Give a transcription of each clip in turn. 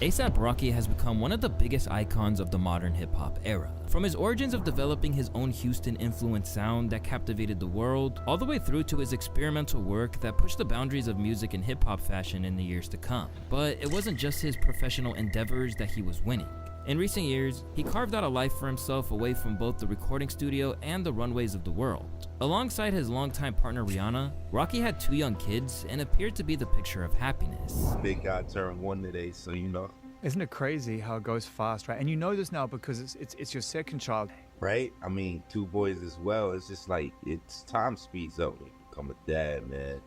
A$AP Rocky has become one of the biggest icons of the modern hip-hop era. From his origins of developing his own Houston-influenced sound that captivated the world, all the way through to his experimental work that pushed the boundaries of music and hip-hop fashion in the years to come. But it wasn't just his professional endeavors that he was winning. In recent years, he carved out a life for himself away from both the recording studio and the runways of the world. Alongside his longtime partner Rihanna, Rocky had 2 young kids and appeared to be the picture of happiness. Big guy turned 1 today, so you know. Isn't it crazy how it goes fast, right? And you know this now because it's your second child. Right? I mean, 2 boys as well. It's just like, it's time speeds up when you become a dad, man.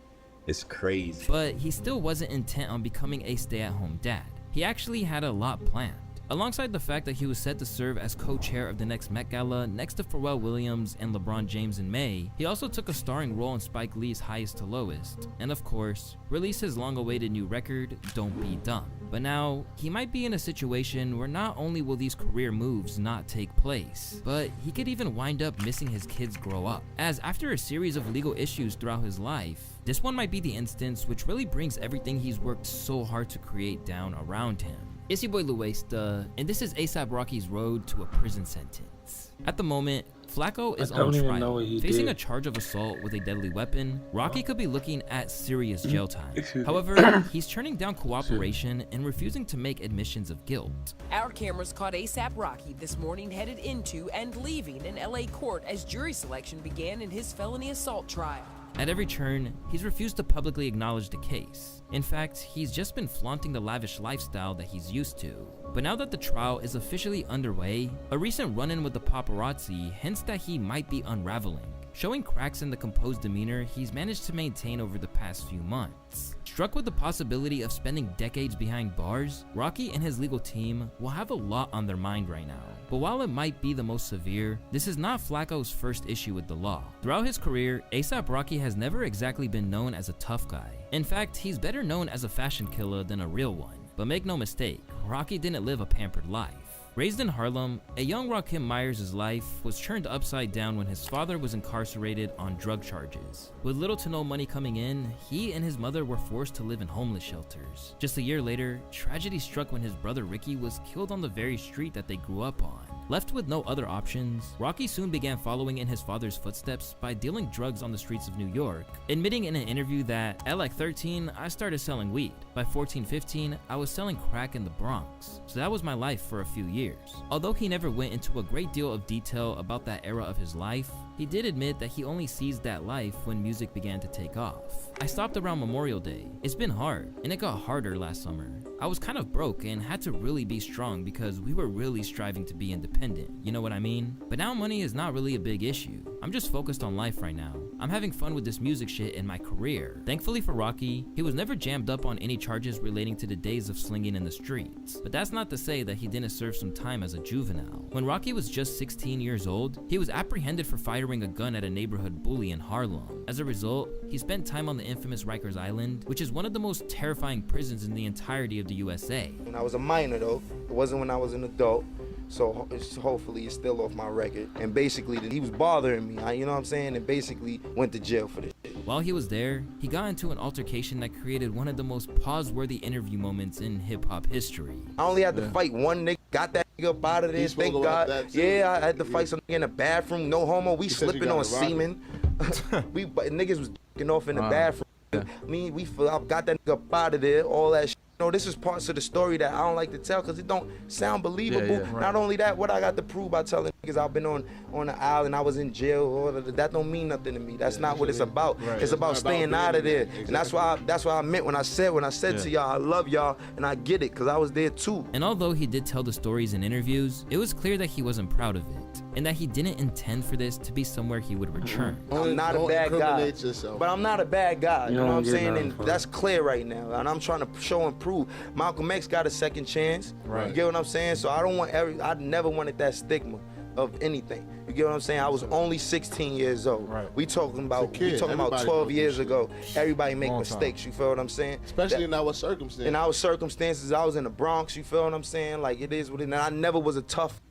It's crazy. But he still wasn't intent on becoming a stay-at-home dad. He actually had a lot planned. Alongside the fact that he was set to serve as co-chair of the next Met Gala next to Pharrell Williams and LeBron James in May, he also took a starring role in Spike Lee's Highest to Lowest, and of course, released his long-awaited new record, Don't Be Dumb. But now, he might be in a situation where not only will these career moves not take place, but he could even wind up missing his kids grow up. As after a series of legal issues throughout his life, this one might be the instance which really brings everything he's worked so hard to create down around him. It's your boy Luesta, and this is A$AP Rocky's road to a prison sentence. At the moment, Flacco is on trial, facing a charge of assault with a deadly weapon. Rocky could be looking at serious jail time. However, he's turning down cooperation and refusing to make admissions of guilt. Our cameras caught A$AP Rocky this morning headed into and leaving an LA court as jury selection began in his felony assault trial. At every turn, he's refused to publicly acknowledge the case. In fact, he's just been flaunting the lavish lifestyle that he's used to. But now that the trial is officially underway, a recent run-in with the paparazzi hints that he might be unraveling, showing cracks in the composed demeanor he's managed to maintain over the past few months. Struck with the possibility of spending decades behind bars, Rocky and his legal team will have a lot on their mind right now. But while it might be the most severe, this is not Flacco's first issue with the law. Throughout his career, A$AP Rocky has never exactly been known as a tough guy. In fact, he's better known as a fashion killer than a real one. But make no mistake, Rocky didn't live a pampered life. Raised in Harlem, a young Rakim Myers' life was turned upside down when his father was incarcerated on drug charges. With little to no money coming in, he and his mother were forced to live in homeless shelters. Just a year later, tragedy struck when his brother Ricky was killed on the very street that they grew up on. Left with no other options, Rocky soon began following in his father's footsteps by dealing drugs on the streets of New York, admitting in an interview that, at like 13, I started selling weed. By 14-15, I was selling crack in the Bronx. So that was my life for a few years. Although he never went into a great deal of detail about that era of his life, he did admit that he only seized that life when music began to take off. I stopped around Memorial Day. It's been hard, and it got harder last summer. I was kind of broke and had to really be strong because we were really striving to be independent, you know what I mean? But now money is not really a big issue. I'm just focused on life right now. I'm having fun with this music shit in my career. Thankfully for Rocky, he was never jammed up on any charges relating to the days of slinging in the streets. But that's not to say that he didn't serve some time as a juvenile. When Rocky was just 16 years old, he was apprehended for firing a gun at a neighborhood bully in Harlem. As a result, he spent time on the infamous Rikers Island, which is one of the most terrifying prisons in the entirety of the USA. When I was a minor though, it wasn't when I was an adult. So hopefully it's still off my record. And basically, he was bothering me, you know what I'm saying? And basically went to jail for this shit. While he was there, he got into an altercation that created one of the most pause-worthy interview moments in hip-hop history. I only had to fight one nigga, got that nigga up out of there, thank God. Yeah, I had to fight some nigga in the bathroom, no homo, we slipping on semen. Niggas was dicking off in the bathroom. I got that nigga up out of there, all that shit. You know, this is parts of the story that I don't like to tell because it don't sound believable. Right. Not only that, what I got to prove by telling niggas I've been on the island, I was in jail, all that don't mean nothing to me. That's not what it's about. Right. It's about staying out of there. Exactly. And that's why I meant when I said to y'all, I love y'all, and I get it because I was there too. And although he did tell the stories in interviews, it was clear that he wasn't proud of it, and that he didn't intend for this to be somewhere he would return. I'm not a bad guy, but I'm not a bad guy, you know what I'm saying? And that's clear right now, and I'm trying to show and prove. Malcolm X got a second chance, you get what I'm saying? So I don't want I never wanted that stigma of anything. You get what I'm saying? I was only 16 years old. Right. We talking about 12 years ago. Everybody make mistakes, you feel what I'm saying? Especially in our circumstances. In our circumstances, I was in the Bronx, you feel what I'm saying? Like it is what it is. And I never was a tough,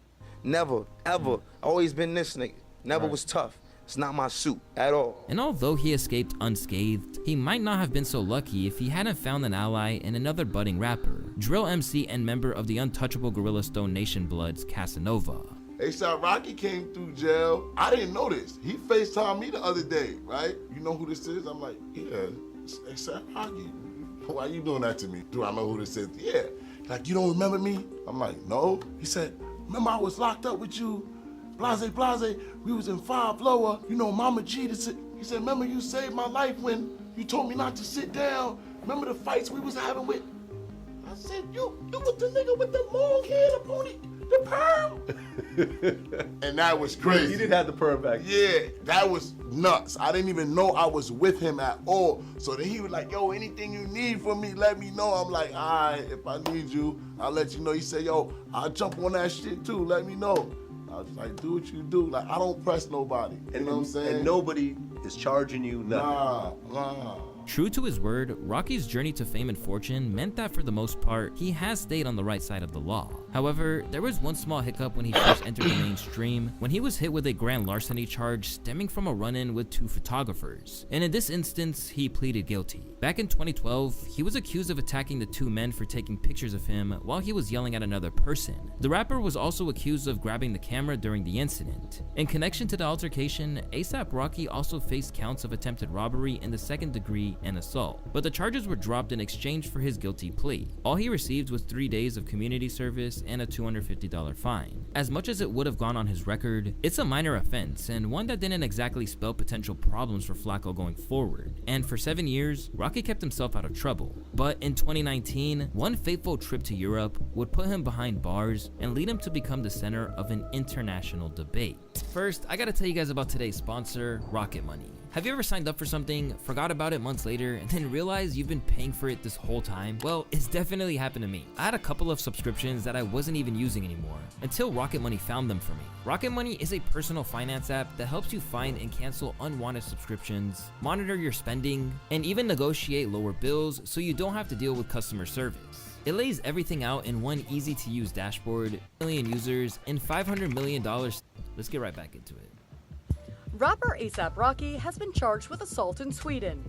never, ever. Always been this nigga. Never was tough. It's not my suit at all. And although he escaped unscathed, he might not have been so lucky if he hadn't found an ally in another budding rapper, drill MC and member of the untouchable Gorilla Stone Nation Bloods, Casanova. A$AP Rocky came through jail. I didn't know this. He FaceTimed me the other day, right? You know who this is? I'm like, yeah, it's A$AP Rocky. Why you doing that to me? Do I know who this is? Yeah. Like, you don't remember me? I'm like, no. He said, remember I was locked up with you? Blase, blase, we was in 5 Lower. You know, Mama G, he said, remember you saved my life when you told me not to sit down? Remember the fights we was having with? I said, you was the nigga with the long hair, the pony, the perm. And that was crazy. You didn't have the perm back. Yeah, that was nuts. I didn't even know I was with him at all. So then he was like, yo, anything you need from me, let me know. I'm like, all right, if I need you, I'll let you know. He said, yo, I'll jump on that shit too, let me know. I was like, do what you do. Like, I don't press nobody. You know what I'm saying? And nobody is charging you nothing. Nah. True to his word, Rocky's journey to fame and fortune meant that for the most part, he has stayed on the right side of the law. However, there was one small hiccup when he first entered the mainstream, when he was hit with a grand larceny charge stemming from a run-in with 2 photographers. And in this instance, he pleaded guilty. Back in 2012, he was accused of attacking the 2 men for taking pictures of him while he was yelling at another person. The rapper was also accused of grabbing the camera during the incident. In connection to the altercation, A$AP Rocky also faced counts of attempted robbery in the 2nd degree and assault, but the charges were dropped in exchange for his guilty plea. All he received was 3 days of community service and a $250 fine. As much as it would have gone on his record, it's a minor offense and one that didn't exactly spell potential problems for Flacco going forward. And for 7 years, Rocky kept himself out of trouble. But in 2019, one fateful trip to Europe would put him behind bars and lead him to become the center of an international debate. First, I gotta tell you guys about today's sponsor, Rocket Money. Have you ever signed up for something, forgot about it months later, and then realized you've been paying for it this whole time? Well, it's definitely happened to me. I had a couple of subscriptions that I wasn't even using anymore, until Rocket Money found them for me. Rocket Money is a personal finance app that helps you find and cancel unwanted subscriptions, monitor your spending, and even negotiate lower bills so you don't have to deal with customer service. It lays everything out in one easy-to-use dashboard, million users, and $500 million. Let's get right back into it. Rapper A$AP Rocky has been charged with assault in Sweden.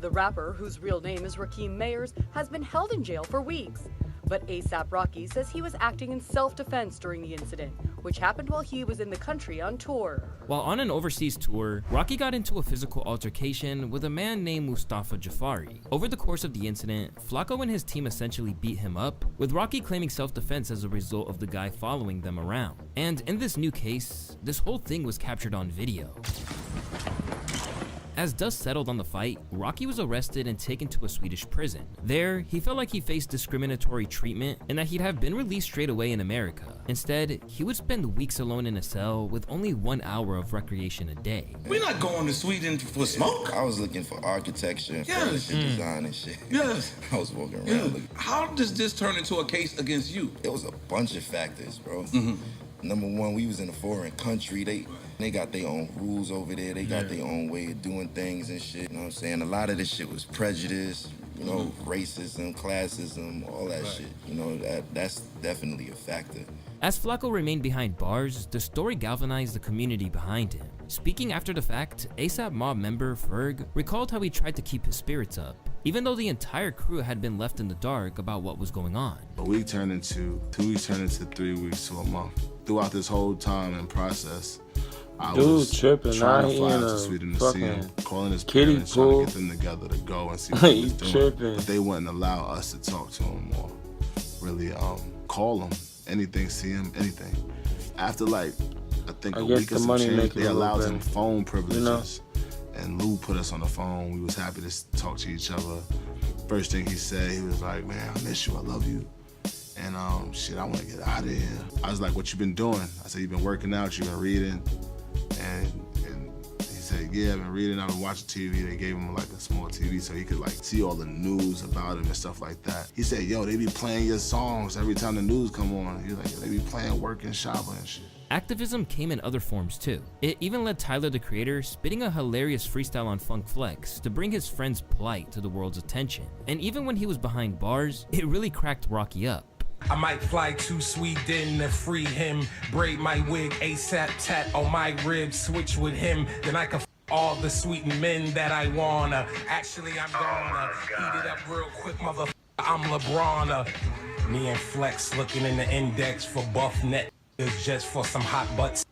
The rapper, whose real name is Rakim Mayers, has been held in jail for weeks. But A$AP Rocky says he was acting in self-defense during the incident, which happened while he was in the country on tour. While on an overseas tour, Rocky got into a physical altercation with a man named Mustafa Jafari. Over the course of the incident, Flacco and his team essentially beat him up, with Rocky claiming self-defense as a result of the guy following them around. And in this new case, this whole thing was captured on video. As dust settled on the fight, Rocky was arrested and taken to a Swedish prison. There, he felt like he faced discriminatory treatment and that he'd have been released straight away in America. Instead, he would spend weeks alone in a cell with only 1 hour of recreation a day. We're not going to Sweden for smoke. I was looking for architecture and furniture design and shit. Yes. I was walking around looking. How does this turn into a case against you? It was a bunch of factors, bro. Number one, we was in a foreign country. They got their own rules over there. They got their own way of doing things and shit. You know what I'm saying? A lot of this shit was prejudice, you know, racism, classism, all that shit. You know, that's definitely a factor. As Flacco remained behind bars, the story galvanized the community behind him. Speaking after the fact, A$AP Mob member Ferg recalled how he tried to keep his spirits up, even though the entire crew had been left in the dark about what was going on. A week turned into 2 weeks, turned into 3 weeks to a month. Throughout this whole time and process, I was tripping. trying to fly out to Sweden to see him, calling his parents, trying to get them together to go and see what he was doing. Tripping. But they wouldn't allow us to talk to him or really call him, anything, see him, anything. After like, I think a week or some change, they allowed him phone privileges. You know? And Lou put us on the phone. We was happy to talk to each other. First thing he said, he was like, man, I miss you, I love you. And shit, I want to get out of here. I was like, what you been doing? I said, you been working out, you been reading? And he said, yeah, I've been reading, I've been watching TV. They gave him like a small TV so he could like see all the news about him and stuff like that. He said, yo, they be playing your songs every time the news come on. He was like, they be playing Work and Shabba and shit. Activism came in other forms too. It even led Tyler the Creator spitting a hilarious freestyle on Funk Flex to bring his friend's plight to the world's attention. And even when he was behind bars, it really cracked Rocky up. I might fly to Sweden to free him. Braid my wig ASAP, tat on my ribs, switch with him. Then I can all the sweet men that I wanna. Actually, I'm gonna heat it up real quick, motherfucker. I'm LeBron. Me and Flex looking in the index for buff net just for some hot butts.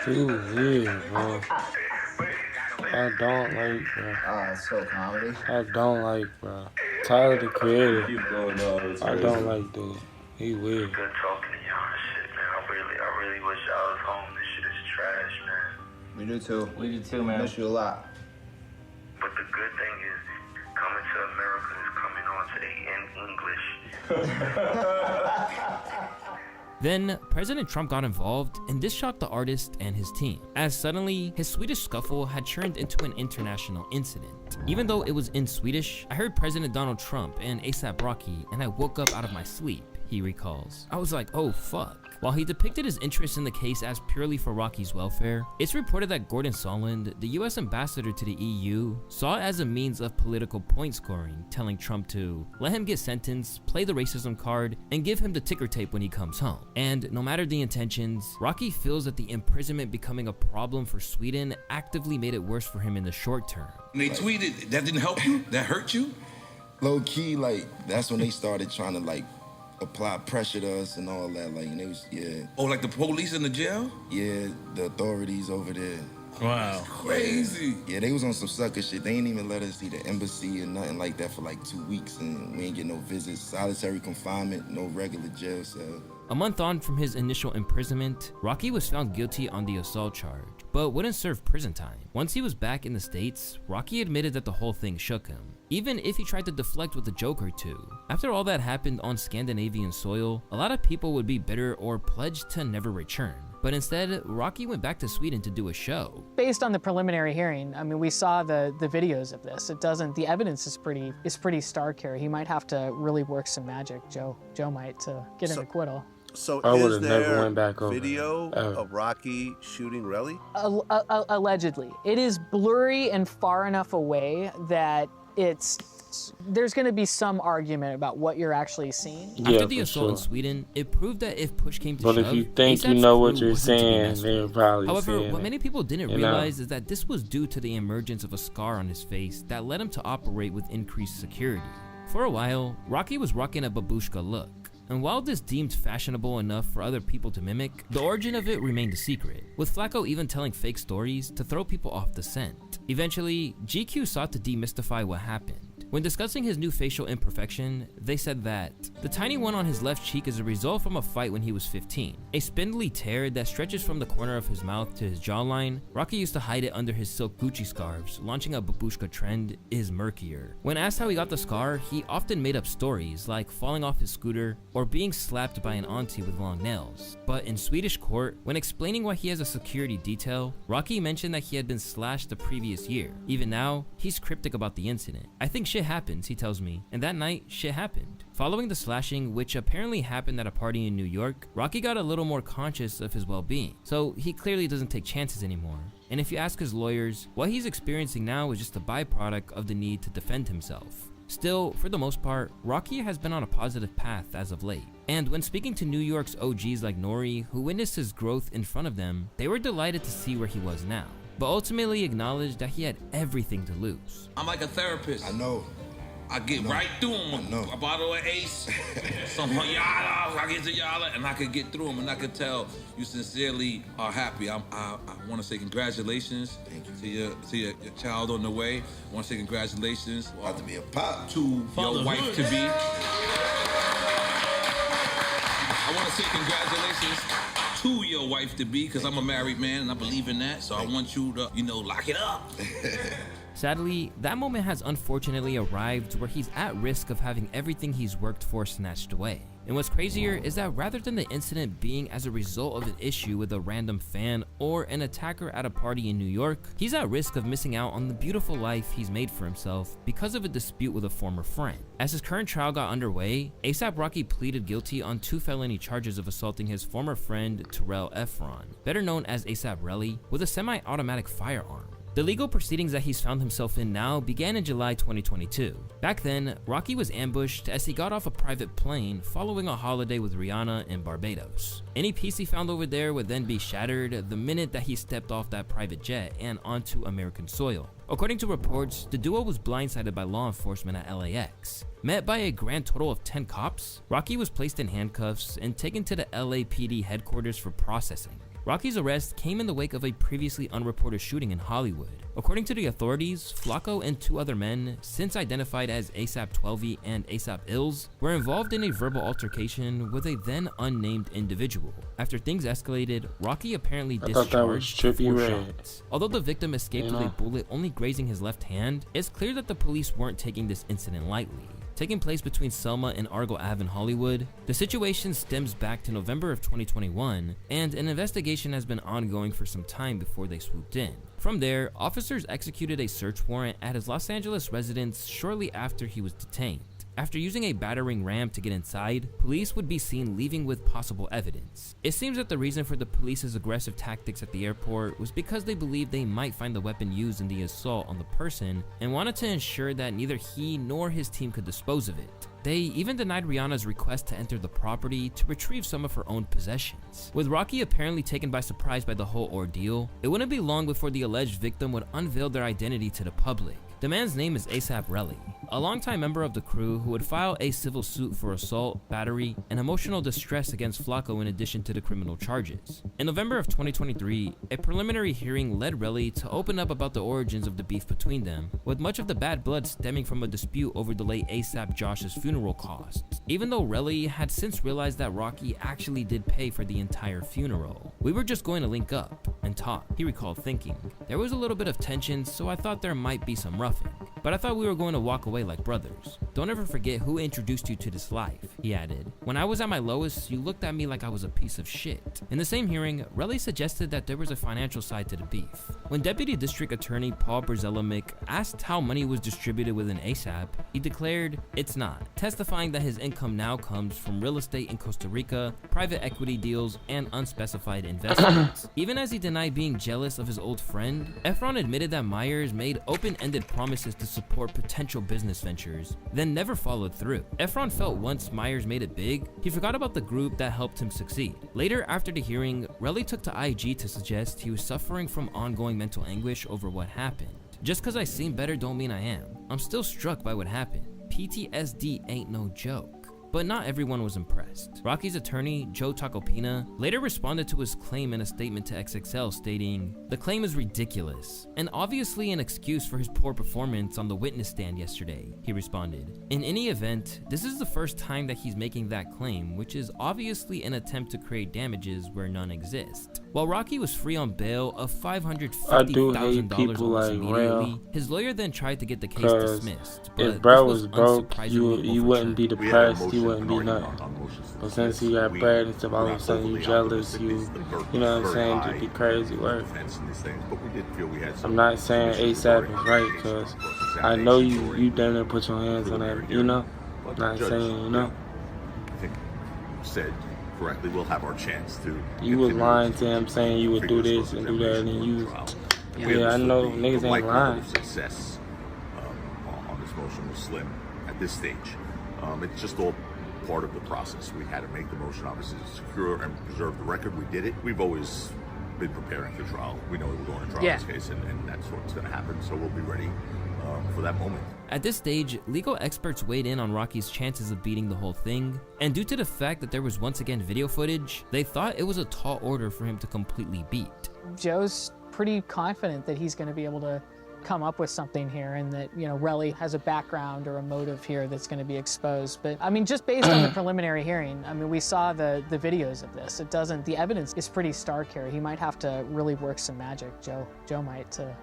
Dude, weird, bro. I don't like, bro. It's so comedy. I don't like, bro. Tyler, the creator. I don't like that. He weird. Good talking to y'all and shit, man. I really wish I was home. This shit is trash, man. We do too. We do too, man. Miss you a lot. But the good thing is, coming to America is coming on to English. Then, President Trump got involved, and this shocked the artist and his team, as suddenly, his Swedish scuffle had turned into an international incident. Even though it was in Swedish, I heard President Donald Trump and A$AP Rocky, and I woke up out of my sleep, he recalls. I was like, oh fuck. While he depicted his interest in the case as purely for Rocky's welfare, it's reported that Gordon Sondland, the US ambassador to the EU, saw it as a means of political point scoring, telling Trump to let him get sentenced, play the racism card, and give him the ticker tape when he comes home. And no matter the intentions, Rocky feels that the imprisonment becoming a problem for Sweden actively made it worse for him in the short term. They tweeted, that didn't help you? That hurt you? Low key, like, that's when they started trying to, like, apply pressure to us and all that, like, and they was, yeah. Oh, like the police in the jail? Yeah, the authorities over there. Wow. Crazy. Yeah, they was on some sucker shit. They ain't even let us see the embassy or nothing like that for like 2 weeks, and we ain't get no visits. Solitary confinement, no regular jail cell. A month on from his initial imprisonment, Rocky was found guilty on the assault charge, but wouldn't serve prison time. Once he was back in the States, Rocky admitted that the whole thing shook him, even if he tried to deflect with a joke or two. After all that happened on Scandinavian soil, a lot of people would be bitter or pledged to never return. But instead, Rocky went back to Sweden to do a show. Based on the preliminary hearing, I mean, we saw the videos of this. The evidence is pretty stark here. He might have to really work some magic, Joe might, to get an acquittal. So I would is have there never went back over video of Rocky shooting Relly? Allegedly. It is blurry and far enough away that there's going to be some argument about what you're actually seeing. After the assault in Sweden, it proved that if push came to shove, if you think you know what you're saying, they're probably However, saying what many people didn't realize is that this was due to the emergence of a scar on his face that led him to operate with increased security. For a while, Rocky was rocking a babushka look. And while this deemed fashionable enough for other people to mimic, the origin of it remained a secret, with Flacco even telling fake stories to throw people off the scent. Eventually, GQ sought to demystify what happened. When discussing his new facial imperfection, they said that the tiny one on his left cheek is a result from a fight when he was 15. A spindly tear that stretches from the corner of his mouth to his jawline. Rocky used to hide it under his silk Gucci scarves. Launching a babushka trend is murkier. When asked how he got the scar, he often made up stories like falling off his scooter or being slapped by an auntie with long nails. But in Swedish court, when explaining why he has a security detail, Rocky mentioned that he had been slashed the previous year. Even now, he's cryptic about the incident. I think shit happens, he tells me, and that night, shit happened. Following the slashing, which apparently happened at a party in New York, Rocky got a little more conscious of his well-being, so he clearly doesn't take chances anymore. And if you ask his lawyers, what he's experiencing now is just a byproduct of the need to defend himself. Still, for the most part, Rocky has been on a positive path as of late. And when speaking to New York's OGs like Nori, who witnessed his growth in front of them, they were delighted to see where he was now, but ultimately acknowledged that he had everything to lose. I'm like a therapist. I know. I get right through them. A bottle of Ace, some Yala, I get to Yala, and I could get through them, and I could tell you sincerely are happy. I want to say congratulations to your child on the way. I want to say congratulations. About to be a pop. To your wife to be. I want to say congratulations to your wife to be, because I'm a married man and I believe in that. So I want you to, lock it up. Sadly, that moment has unfortunately arrived where he's at risk of having everything he's worked for snatched away. And what's crazier is that rather than the incident being as a result of an issue with a random fan or an attacker at a party in New York, he's at risk of missing out on the beautiful life he's made for himself because of a dispute with a former friend. As his current trial got underway, A$AP Rocky pleaded guilty on 2 felony charges of assaulting his former friend Terrell Efron, better known as A$AP Relly, with a semi-automatic firearm. The legal proceedings that he's found himself in now began in July 2022. Back then, Rocky was ambushed as he got off a private plane following a holiday with Rihanna in Barbados. Any peace he found over there would then be shattered the minute that he stepped off that private jet and onto American soil. According to reports, the duo was blindsided by law enforcement at LAX. Met by a grand total of 10 cops, Rocky was placed in handcuffs and taken to the LAPD headquarters for processing. Rocky's arrest came in the wake of a previously unreported shooting in Hollywood. According to the authorities, Flacco and 2 other men, since identified as A$AP 12 and A$AP Ills, were involved in a verbal altercation with a then unnamed individual. After things escalated, Rocky apparently discharged 4 shots. Although the victim escaped with a bullet only grazing his left hand, it's clear that the police weren't taking this incident lightly. Taking place between Selma and Argo Ave in Hollywood, the situation stems back to November of 2021, and an investigation has been ongoing for some time before they swooped in. From there, officers executed a search warrant at his Los Angeles residence shortly after he was detained. After using a battering ram to get inside, police would be seen leaving with possible evidence. It seems that the reason for the police's aggressive tactics at the airport was because they believed they might find the weapon used in the assault on the person and wanted to ensure that neither he nor his team could dispose of it. They even denied Rihanna's request to enter the property to retrieve some of her own possessions. With Rocky apparently taken by surprise by the whole ordeal, it wouldn't be long before the alleged victim would unveil their identity to the public. The man's name is A$AP Relly, a longtime member of the crew who would file a civil suit for assault, battery, and emotional distress against Flacco in addition to the criminal charges. In November of 2023, a preliminary hearing led Relly to open up about the origins of the beef between them, with much of the bad blood stemming from a dispute over the late A$AP Josh's funeral costs. Even though Relly had since realized that Rocky actually did pay for the entire funeral. "We were just going to link up and talk," he recalled thinking. "There was a little bit of tension, so I thought there might be some roughing. But I thought we were going to walk away like brothers. Don't ever forget who introduced you to this life," he added. "When I was at my lowest, you looked at me like I was a piece of shit." In the same hearing, Relly suggested that there was a financial side to the beef. When Deputy District Attorney Paul Berzelamic asked how money was distributed within A$AP, he declared, "It's not," testifying that his income now comes from real estate in Costa Rica, private equity deals, and unspecified investments. Even as he denied being jealous of his old friend, Efron admitted that Myers made open-ended promises to support potential business ventures, then never followed through. Efron felt once Myers made it big, he forgot about the group that helped him succeed. Later, after the hearing, Relly took to IG to suggest he was suffering from ongoing mental anguish over what happened. "Just cause I seem better don't mean I am. I'm still struck by what happened. PTSD ain't no joke." But not everyone was impressed. Rocky's attorney, Joe Tacopina, later responded to his claim in a statement to XXL stating, "The claim is ridiculous, and obviously an excuse for his poor performance on the witness stand yesterday," he responded. "In any event, this is the first time that he's making that claim, which is obviously an attempt to create damages where none exist." While Rocky was free on bail of $550,000 almost immediately, his lawyer then tried to get the case dismissed. But if bro was broke, you wouldn't be depressed, you wouldn't be nothing. But since you got bread and stuff, all of a sudden you jealous, you know what I'm saying, just be crazy work. I'm not saying A$AP is right, because I know you damn near put your hands on that, you know? I'm not saying, you know? I think said correctly, we'll have our chance to. You was lying to him saying you would do this and do that, and you, yeah, I know niggas ain't lying. Success on this motion was slim at this stage. It's just all part of the process. We had to make the motion, obviously, to secure and preserve the record. We did it. We've always been preparing for trial. We know we're going to trial in this case, and that's what's going to happen. So we'll be ready for that moment. At this stage, legal experts weighed in on Rocky's chances of beating the whole thing, and due to the fact that there was once again video footage, they thought it was a tall order for him to completely beat. Joe's pretty confident that he's going to be able to come up with something here, and that, you know, Relly has a background or a motive here that's going to be exposed. But I mean, just based on the preliminary hearing, I mean, we saw the videos of this. The evidence is pretty stark here. He might have to really work some magic, Joe might, to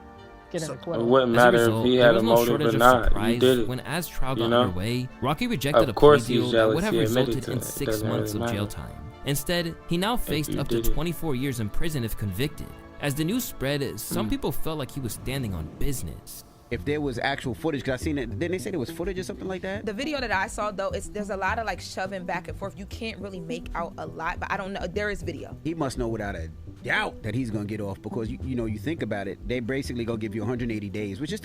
get an It acquittal. wouldn't As a matter result, if he there had was a no motive shortage or of not. He surprise did it. when, as trial got You know? underway, Rocky rejected Of a plea course he's deal that jealous. would have He admitted resulted to in it. It 6 doesn't months really of jail matter. time. Instead, he now faced you up to did it. 24 years in prison if convicted. As the news spread, some people felt like he was standing on business. If there was actual footage, because I seen it, didn't they say there was footage or something like that? The video that I saw, though, there's a lot of like shoving back and forth. You can't really make out a lot, but I don't know. There is video. He must know without a doubt that he's gonna get off, because you think about it, they basically gonna give you 180 days, which is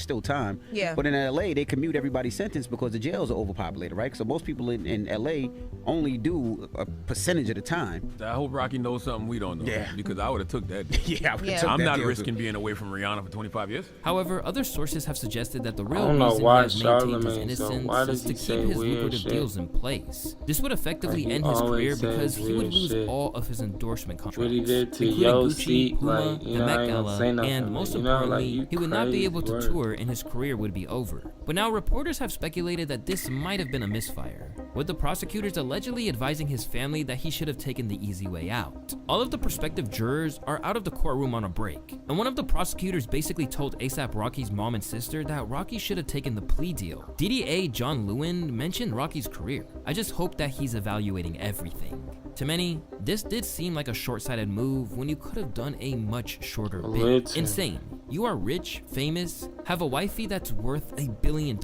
still time. Yeah. But in LA, they commute everybody's sentence because the jails are overpopulated, right? So most people in LA only do a percentage of the time. I hope Rocky knows something we don't know. Yeah. Because I would have took that. Yeah, I would've took I'm that not deal, risking too. being away from Rihanna for 25 years. However, other sources have suggested that the real don't know reason why he has maintained his Charlamagne, so innocence why is does to he keep say his weird lucrative shit? deals in place. This would effectively Like, he end his career always because says he would weird lose shit. all of his endorsement contracts, What he did to including Yo Gucci, Seek, Puma, like, the you know, Met I ain't gonna Gala, say nothing, and most you know, like, importantly, you he would not be crazy able to word. tour and his career would be over. But now reporters have speculated that this might have been a misfire, with the prosecutors allegedly advising his family that he should have taken the easy way out. All of the prospective jurors are out of the courtroom on a break, and one of the prosecutors basically told A$AP Rocky's mom and sister that Rocky should have taken the plea deal. DDA John Lewin mentioned Rocky's career. I just hope that he's evaluating everything. To many, this did seem like a short-sighted move when you could have done a much shorter bid. Little. Insane. You are rich, famous, have a wifey that's worth $1 billion,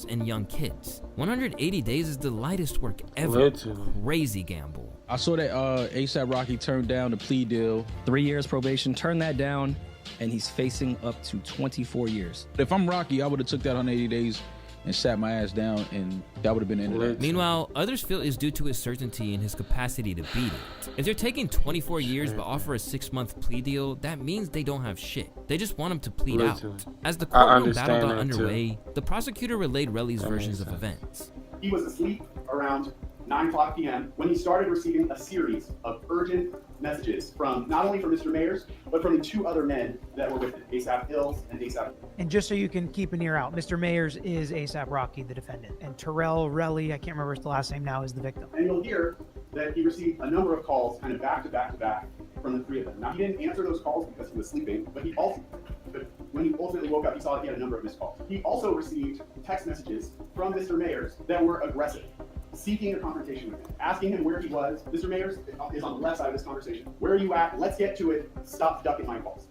and young kids. 180 days is the lightest work ever. Little. Crazy gamble. I saw that A$AP Rocky turned down the plea deal. 3 years probation, turned that down, and he's facing up to 24 years. If I'm Rocky, I would have took that 180 days and sat my ass down, and that would have been the end of that. Meanwhile, others feel it's due to his certainty and his capacity to beat it. If they're taking 24 years but offer a 6-month plea deal, that means they don't have shit. They just want him to plead out. As the courtroom battle got underway, the prosecutor relayed Relly's versions of events. He was asleep around 9:00 p.m. when he started receiving a series of urgent messages from not only from Mr. Mayers, but from the 2 other men that were with him, A$AP Hills and A$AP. And just so you can keep an ear out, Mr. Mayers is A$AP Rocky, the defendant, and Terrell Relly, I can't remember his last name now, is the victim. And you'll hear that he received a number of calls kind of back to back to back from the 3 of them. Now, he didn't answer those calls because he was sleeping, but when he ultimately woke up, he saw that he had a number of missed calls. He also received text messages from Mr. Mayers that were aggressive, seeking a confrontation with him, asking him where he was. Mr. Mayers is on the left side of this conversation. Where are you at? Let's get to it. Stop ducking my calls.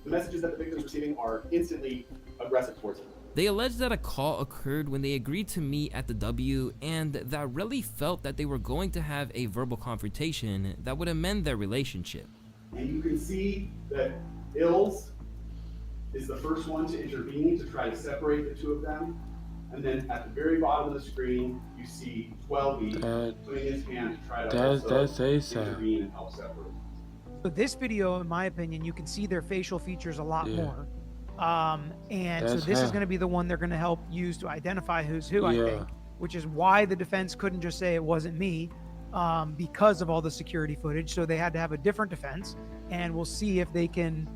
The messages that the victim is receiving are instantly aggressive towards him. They allege that a call occurred when they agreed to meet at the W, and that Relly felt that they were going to have a verbal confrontation that would amend their relationship. And you can see that Ills is the first one to intervene to try to separate the 2 of them. And then at the very bottom of the screen, you see 12E putting his hand to try to also intervene and help separate. So this video, in my opinion, you can see their facial features a lot more. And so this is going to be the one they're going to help use to identify who's who, I think, which is why the defense couldn't just say it wasn't me because of all the security footage. So they had to have a different defense, and we'll see if they can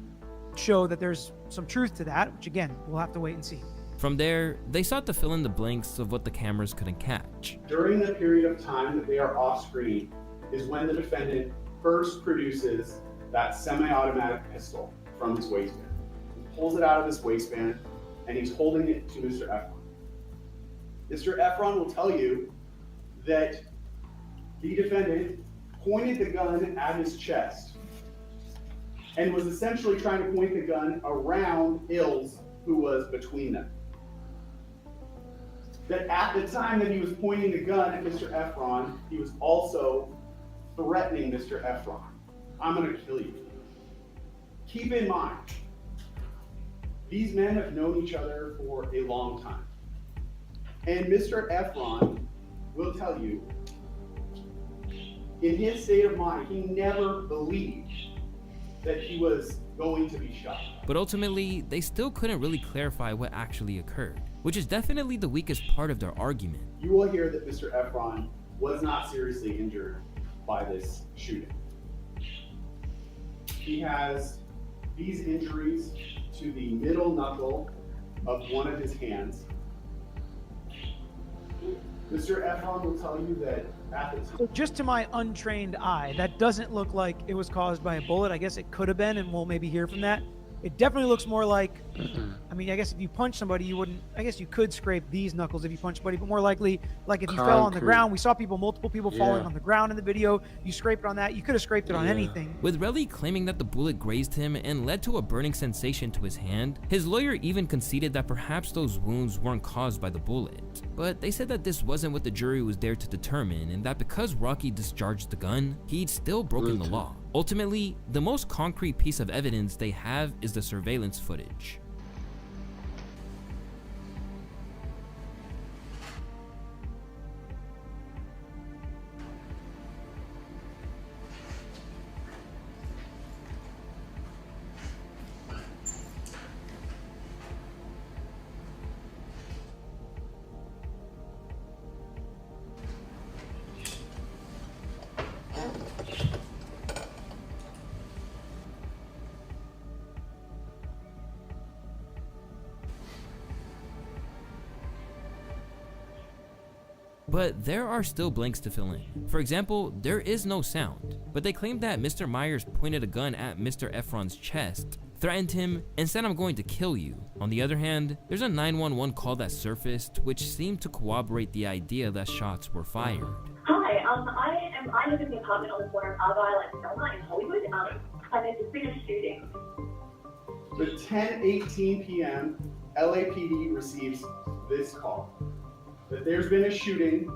show that there's some truth to that, which again, we'll have to wait and see. From there, they sought to fill in the blanks of what the cameras couldn't catch. During the period of time that they are off screen is when the defendant first produces that semi-automatic pistol from his waistband. He pulls it out of his waistband and he's holding it to Mr. Efron. Mr. Efron will tell you that the defendant pointed the gun at his chest and was essentially trying to point the gun around Ills, who was between them. That at the time that he was pointing the gun at Mr. Efron, he was also threatening Mr. Efron. I'm gonna kill you. Keep in mind, these men have known each other for a long time. And Mr. Efron will tell you, in his state of mind, he never believed that he was going to be shot. But ultimately, they still couldn't really clarify what actually occurred, which is definitely the weakest part of their argument. You will hear that Mr. Efron was not seriously injured by this shooting. He has these injuries to the middle knuckle of one of his hands. Mr. Efron will tell you that at the time. So just to my untrained eye, that doesn't look like it was caused by a bullet. I guess it could have been, and we'll maybe hear from that. It definitely looks more like, I mean, I guess if you punch somebody, you wouldn't, I guess you could scrape these knuckles if you punch somebody, but more likely, like if you fell on the ground, we saw multiple people falling on the ground in the video, you scraped on that, you could have scraped it on anything. With Relly claiming that the bullet grazed him and led to a burning sensation to his hand, his lawyer even conceded that perhaps those wounds weren't caused by the bullet. But they said that this wasn't what the jury was there to determine, and that because Rocky discharged the gun, he'd still broken the law. Ultimately, the most concrete piece of evidence they have is the surveillance footage. But there are still blanks to fill in. For example, there is no sound, but they claim that Mr. Myers pointed a gun at Mr. Efron's chest, threatened him, and said, "I'm going to kill you." On the other hand, there's a 911 call that surfaced, which seemed to corroborate the idea that shots were fired. Hi, I live in the apartment on the corner of Argyle and Selma in Hollywood, and there's just been a shooting. At 10:18 p.m., LAPD receives this call that there's been a shooting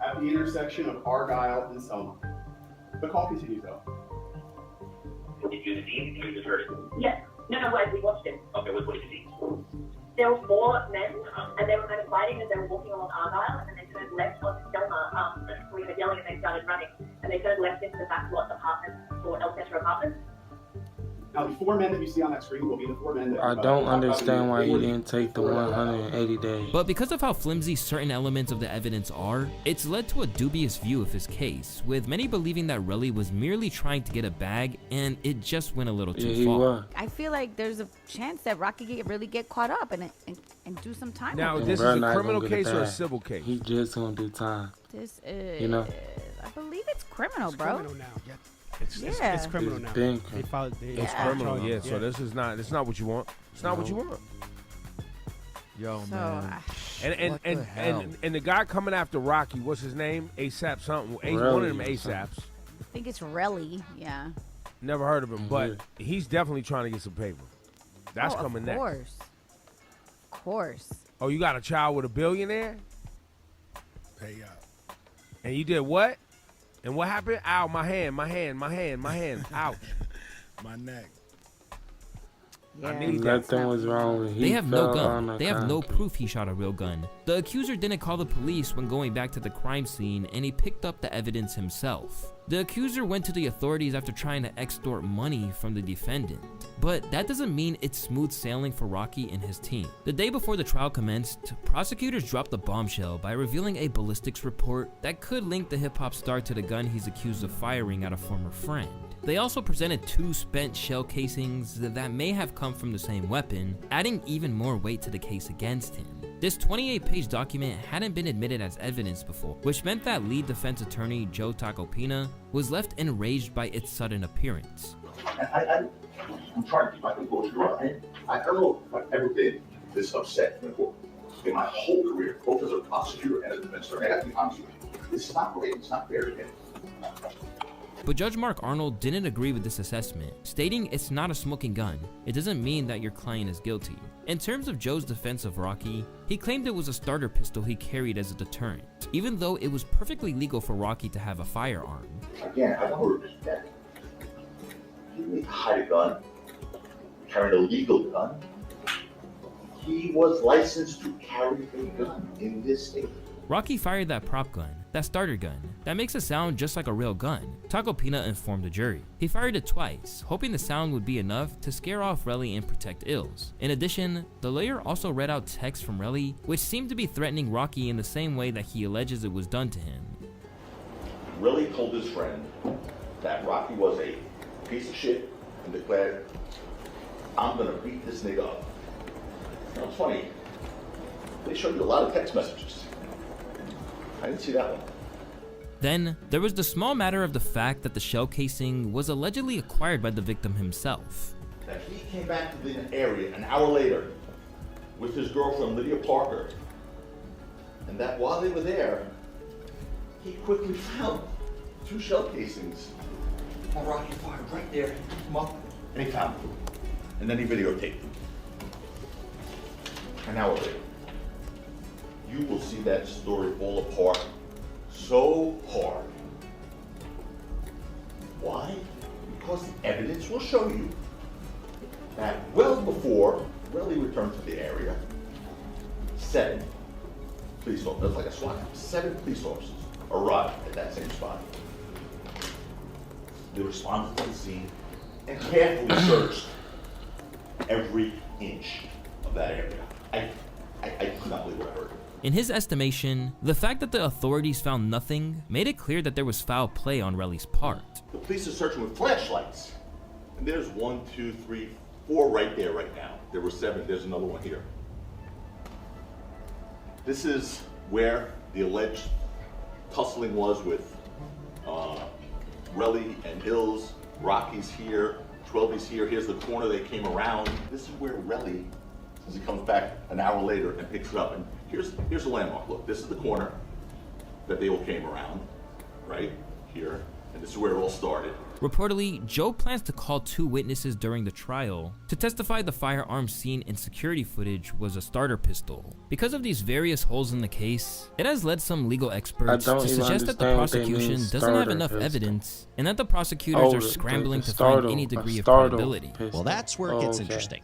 at the intersection of Argyle and Selma. The call continues though. Did you see anything you just heard? Yes. No, we watched it. Okay, what did you see? There were 4 men, and they were kind of fighting as they were walking along Argyle, and then they turned left onto Selma. We were yelling and they started running, and they turned left into the back lot apartment for El Centro Apartments. Now, the 4 men that you see on that screen will be the 4 men that I don't understand why he didn't take the 180 days. But because of how flimsy certain elements of the evidence are, it's led to a dubious view of his case, with many believing that Relly was merely trying to get a bag and it just went a little too far. I feel like there's a chance that Rocky could really get caught up and do some time. Now, this is a criminal case or a civil case? He just gonna do time. This is, you know, I believe it's criminal, bro. Criminal now. Yeah. It's criminal now. It's criminal, yeah. So this is not. It's not what you want. It's not what you want. Yo, So, man. And the guy coming after Rocky, what's his name? ASAP something. One of them ASAPs. I think it's Relly, yeah. Never heard of him, but he's definitely trying to get some paper. That's coming next. Of course. Oh, you got a child with a billionaire? Pay out. And you did what? And what happened? Ow, my hand. Ouch. My neck. I need that. Nothing was wrong with him. They have no gun. They have no proof he shot a real gun. The accuser didn't call the police when going back to the crime scene, and he picked up the evidence himself. The accuser went to the authorities after trying to extort money from the defendant. But that doesn't mean it's smooth sailing for Rocky and his team. The day before the trial commenced, prosecutors dropped the bombshell by revealing a ballistics report that could link the hip-hop star to the gun he's accused of firing at a former friend. They also presented 2 spent shell casings that may have come from the same weapon, adding even more weight to the case against him. This 28-page document hadn't been admitted as evidence before, which meant that lead defense attorney Joe Tacopina was left enraged by its sudden appearance. I'm trying to keep my composure. I don't know if I've ever been this upset in a court in my whole career, both as a prosecutor and as a defense attorney. I got to be honest with you. This is not great. It's not fair to him. But Judge Mark Arnold didn't agree with this assessment, stating it's not a smoking gun. It doesn't mean that your client is guilty. In terms of Joe's defense of Rocky, he claimed it was a starter pistol he carried as a deterrent, even though it was perfectly legal for Rocky to have a firearm. Again, I don't understand. You need to hide a gun, carry an illegal gun. He was licensed to carry a gun in this state. Rocky fired that prop gun, that starter gun, that makes it sound just like a real gun, Tacopina informed the jury. He fired it twice, hoping the sound would be enough to scare off Relly and protect Ills. In addition, the lawyer also read out texts from Relly, which seemed to be threatening Rocky in the same way that he alleges it was done to him. Relly told his friend that Rocky was a piece of shit and declared, "I'm gonna beat this nigga up." Now, it's funny, they showed you a lot of text messages. I didn't see that one. Then, there was the small matter of the fact that the shell casing was allegedly acquired by the victim himself. that he came back to the area an hour later with his girlfriend, Lydia Parker, and that while they were there, he quickly found 2 shell casings on Rocky fired right there. He picked them up and he found them. And then he videotaped them. An hour later. You will see that story fall apart so hard. Why? Because the evidence will show you that well before Relly returned to the area, 7 police officers, that's like a SWAT team, 7 police officers arrived at that same spot. They responded to the scene and carefully searched every inch of that area. I could not believe what I heard. In his estimation, the fact that the authorities found nothing made it clear that there was foul play on Relly's part. The police are searching with flashlights. And there's 1, 2, 3, 4 right there right now. There were 7, there's another one here. This is where the alleged tussling was with Relly and Hills. Rocky's here, Twelby's here. Here's the corner they came around. This is where Relly, as he comes back an hour later and picks it up. And here's the landmark. Look, this is the corner that they all came around, right here. And this is where it all started. Reportedly, Joe plans to call 2 witnesses during the trial to testify the firearm seen in security footage was a starter pistol. Because of these various holes in the case, it has led some legal experts to suggest that the prosecution doesn't have enough evidence and that the prosecutors are scrambling to find any degree of credibility. Well, that's where it gets interesting.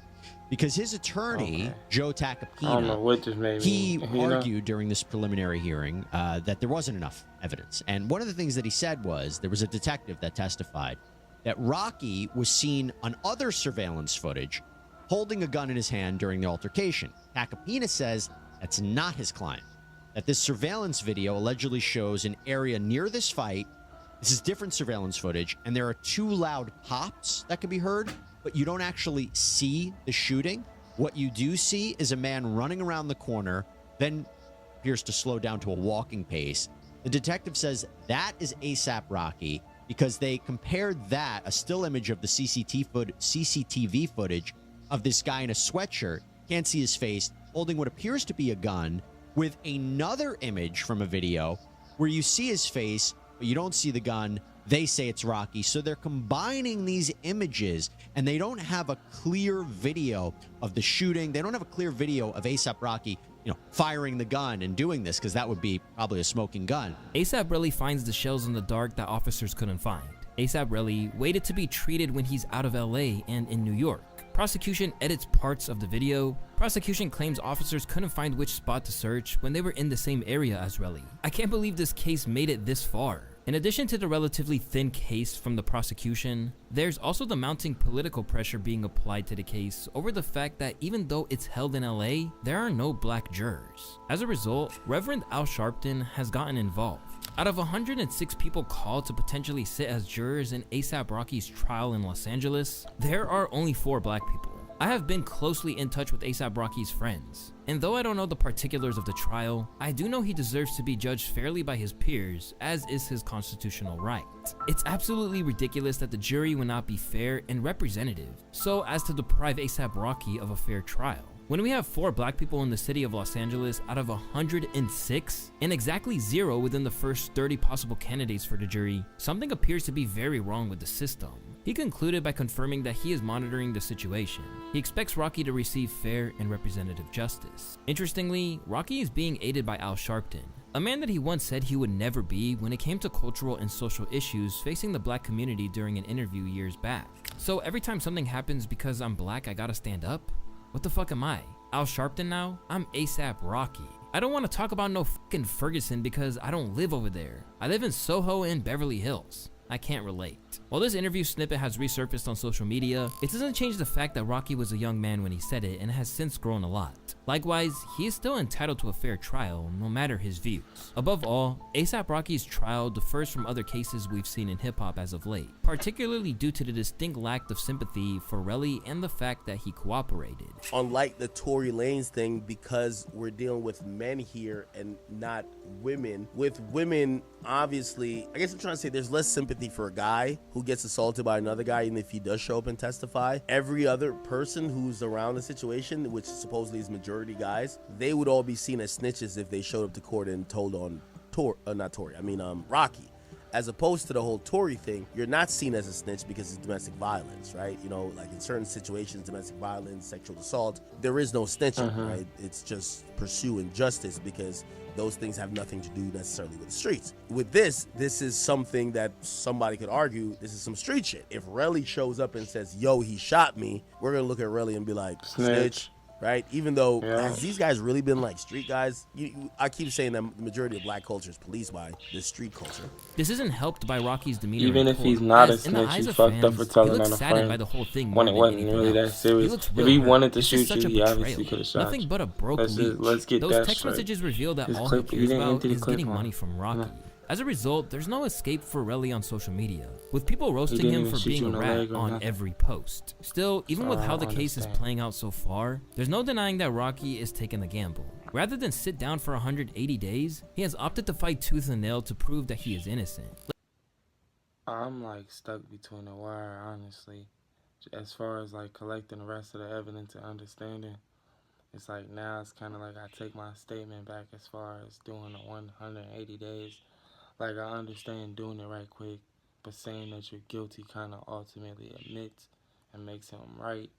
Because his attorney, Joe Tacopina, he argued during this preliminary hearing that there wasn't enough evidence. And one of the things that he said was there was a detective that testified that Rocky was seen on other surveillance footage holding a gun in his hand during the altercation. Tacopina says that's not his client, that this surveillance video allegedly shows an area near this fight. This is different surveillance footage, and there are 2 loud pops that can be heard, but you don't actually see the shooting. What you do see is a man running around the corner, then appears to slow down to a walking pace. The detective says that is ASAP Rocky because they compared that, a still image of the CCTV footage of this guy in a sweatshirt, can't see his face, holding what appears to be a gun, with another image from a video where you see his face, but you don't see the gun. They say it's Rocky. So they're combining these images, and they don't have a clear video of the shooting. They don't have a clear video of ASAP Rocky, firing the gun and doing this, because that would be probably a smoking gun. ASAP Relly finds the shells in the dark that officers couldn't find. ASAP Relly waited to be treated when he's out of LA and in New York. Prosecution edits parts of the video. Prosecution claims officers couldn't find which spot to search when they were in the same area as Relly. I can't believe this case made it this far. In addition to the relatively thin case from the prosecution, there's also the mounting political pressure being applied to the case over the fact that even though it's held in LA, there are no black jurors. As a result, Reverend Al Sharpton has gotten involved. Out of 106 people called to potentially sit as jurors in ASAP Rocky's trial in Los Angeles, there are only 4 black people. I have been closely in touch with ASAP Rocky's friends, and though I don't know the particulars of the trial, I do know he deserves to be judged fairly by his peers, as is his constitutional right. It's absolutely ridiculous that the jury will not be fair and representative, so as to deprive ASAP Rocky of a fair trial. When we have 4 black people in the city of Los Angeles out of 106, and exactly 0 within the first 30 possible candidates for the jury, something appears to be very wrong with the system. He concluded by confirming that he is monitoring the situation. He expects Rocky to receive fair and representative justice. Interestingly, Rocky is being aided by Al Sharpton, a man that he once said he would never be when it came to cultural and social issues facing the black community during an interview years back. So every time something happens because I'm black, I gotta stand up? What the fuck am I? Al Sharpton now? I'm ASAP Rocky. I don't want to talk about no fucking Ferguson because I don't live over there. I live in Soho and Beverly Hills. I can't relate. While this interview snippet has resurfaced on social media, it doesn't change the fact that Rocky was a young man when he said it and has since grown a lot. Likewise, he is still entitled to a fair trial, no matter his views. Above all, ASAP Rocky's trial differs from other cases we've seen in hip-hop as of late, particularly due to the distinct lack of sympathy for Relly and the fact that he cooperated. Unlike the Tory Lanez thing, because we're dealing with men here and not women, with women, obviously, I guess I'm trying to say there's less sympathy sympathy for a guy who gets assaulted by another guy, even if he does show up and testify. Every other person who's around the situation, which supposedly is majority guys, they would all be seen as snitches if they showed up to court and told on Rocky. As opposed to the whole Tory thing, you're not seen as a snitch because it's domestic violence, right? You know, like in certain situations, domestic violence, sexual assault, there is no snitching, right? It's just pursuing justice because those things have nothing to do necessarily with the streets. With this is something that somebody could argue, this is some street shit. If Relly shows up and says, yo, he shot me, we're gonna look at Relly and be like, snitch. Right? Even though, has these guys really been like street guys? I keep saying that the majority of black culture is policed by this street culture. This isn't helped by Rocky's demeanor. Even if he's not a snitch, he's fucked up for telling on a friend by the whole thing when it wasn't really that serious. If he wanted to shoot you, he obviously could have shot you. Nothing but a broke lead. Let's get those that text straight. messages reveal that all he cares about is getting money from Rocky. As a result, there's no escape for Relly on social media, with people roasting him for being a rat on every post. Still, even with how the case is playing out so far, there's no denying that Rocky is taking the gamble. Rather than sit down for 180 days, he has opted to fight tooth and nail to prove that he is innocent. I'm like stuck between the wire, honestly. As far as like collecting the rest of the evidence and understanding, it's like now it's kind of like I take my statement back as far as doing the 180 days. Like, I understand doing it right quick, but saying that you're guilty kind of ultimately admits and makes him right.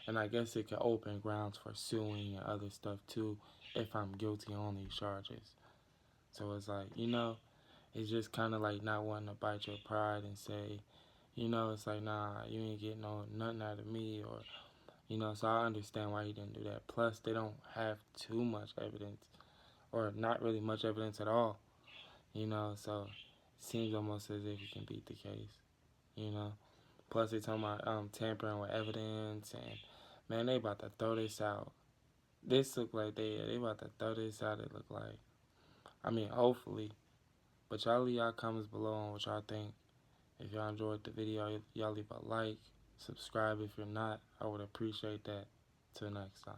And I guess it could open grounds for suing and other stuff, too, if I'm guilty on these charges. So it's like, you know, it's just kind of like not wanting to bite your pride and say, you know, it's like, nah, you ain't getting nothing out of me, or, you know, so I understand why he didn't do that. Plus, they don't have too much evidence, or not really much evidence at all. You know, so it seems almost as if you can beat the case, you know. Plus, they talking about tampering with evidence, and, man, they about to throw this out. This look like they about to throw this out, it look like. I mean, hopefully. But y'all leave y'all comments below on what y'all think. If y'all enjoyed the video, y'all leave a like, subscribe if you're not. I would appreciate that. Till next time.